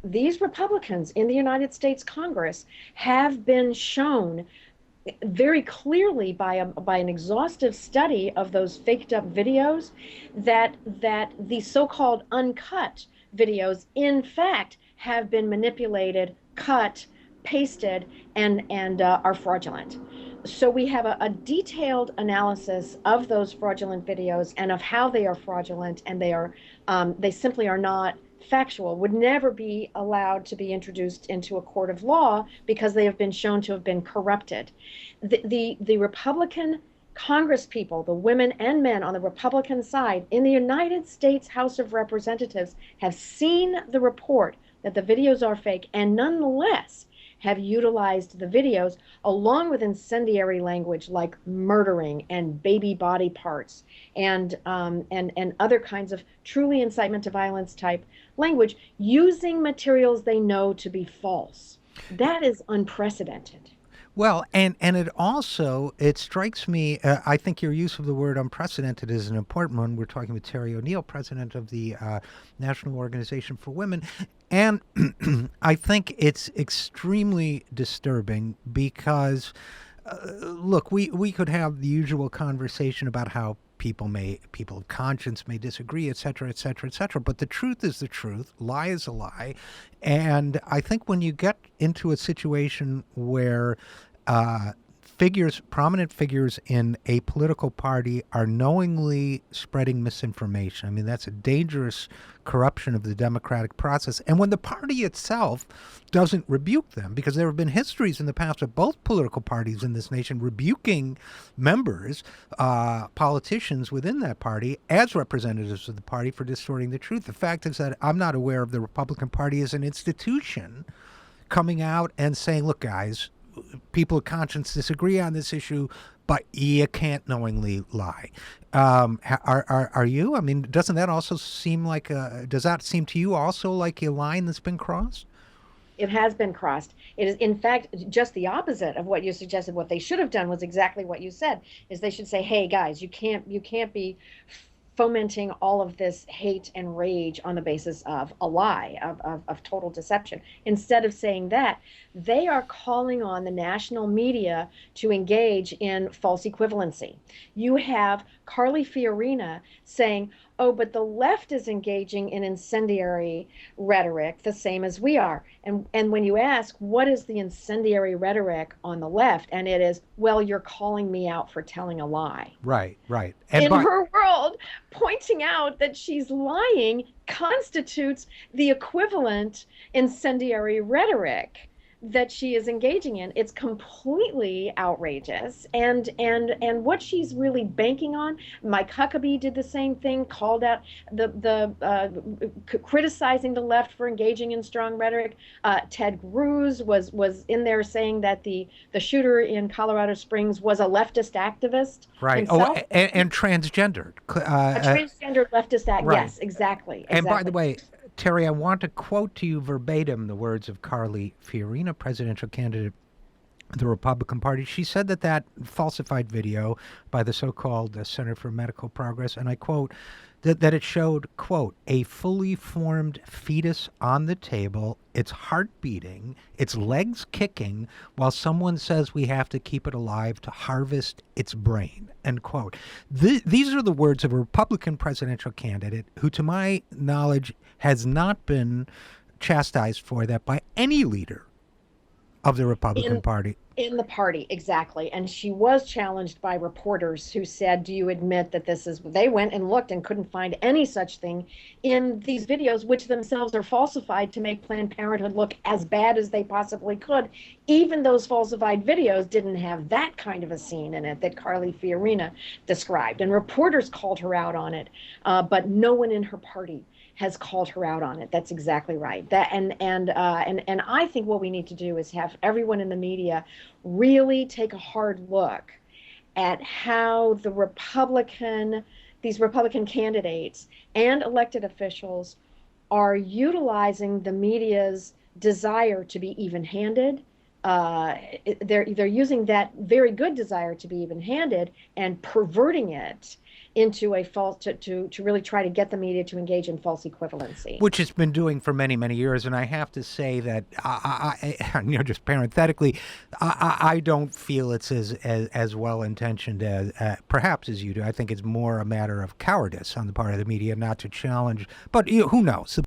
these Republicans in the United States Congress have been shown very clearly by an exhaustive study of those faked up videos that the so-called uncut videos in fact have been manipulated, cut, pasted, and are fraudulent. So we have a detailed analysis of those fraudulent videos and of how they are fraudulent, and they simply are not factual, would never be allowed to be introduced into a court of law because they have been shown to have been corrupted. The Republican Congress people, the women and men on the Republican side in the United States House of Representatives, have seen the report that the videos are fake and nonetheless have utilized the videos along with incendiary language like murdering and baby body parts and other kinds of truly incitement to violence type language, using materials they know to be false. That is unprecedented. Well, and it strikes me. I think your use of the word unprecedented is an important one. We're talking with Terry O'Neill, president of the National Organization for Women, and I think it's extremely disturbing because, look, we could have the usual conversation about how people of conscience may disagree, et cetera, et cetera, et cetera. But the truth is the truth. Lie is a lie. And I think when you get into a situation where prominent figures in a political party are knowingly spreading misinformation, I mean, that's a dangerous corruption of the democratic process. And when the party itself doesn't rebuke them, because there have been histories in the past of both political parties in this nation rebuking members, politicians within that party as representatives of the party for distorting the truth. The fact is that I'm not aware of the Republican Party as an institution coming out and saying, look, guys, people of conscience disagree on this issue, but you can't knowingly lie. Are you? I mean, doesn't that also seem like does that seem to you also like a line that's been crossed? It has been crossed. It is, in fact, just the opposite of what you suggested. What they should have done was exactly what you said, is they should say, hey, guys, you can't be fomenting all of this hate and rage on the basis of a lie, of total deception. Instead of saying that, they are calling on the national media to engage in false equivalency. You have Carly Fiorina saying, oh, but the left is engaging in incendiary rhetoric the same as we are. And when you ask, what is the incendiary rhetoric on the left? And it is, well, you're calling me out for telling a lie. Right, right. In her world, pointing out that she's lying constitutes the equivalent incendiary rhetoric that she is engaging in. It's completely outrageous, and what she's really banking on. Mike Huckabee did the same thing, called out criticizing the left for engaging in strong rhetoric. Ted Cruz was in there saying that the shooter in Colorado Springs was a leftist activist. Right. Himself. Oh, and transgendered. A transgendered leftist act. Right. Yes, exactly. And by the way, Terry, I want to quote to you verbatim the words of Carly Fiorina, presidential candidate of the Republican Party. She said that falsified video by the so-called Center for Medical Progress, and I quote, that it showed, quote, a fully formed fetus on the table, its heart beating, its legs kicking, while someone says we have to keep it alive to harvest its brain, end quote. These are the words of a Republican presidential candidate who, to my knowledge, has not been chastised for that by any leader of the Republican Party. In the party, exactly. And she was challenged by reporters who said, do you admit that this is, they went and looked and couldn't find any such thing in these videos, which themselves are falsified to make Planned Parenthood look as bad as they possibly could. Even those falsified videos didn't have that kind of a scene in it that Carly Fiorina described. And reporters called her out on it, but no one in her party has called her out on it. That's exactly right. That and I think what we need to do is have everyone in the media really take a hard look at how these Republican candidates and elected officials are utilizing the media's desire to be even-handed. They're using that very good desire to be even-handed and perverting it into a false to really try to get the media to engage in false equivalency. Which it's been doing for many, many years. And I have to say that, just parenthetically, I don't feel it's as well intentioned as perhaps as you do. I think it's more a matter of cowardice on the part of the media not to challenge. But who knows?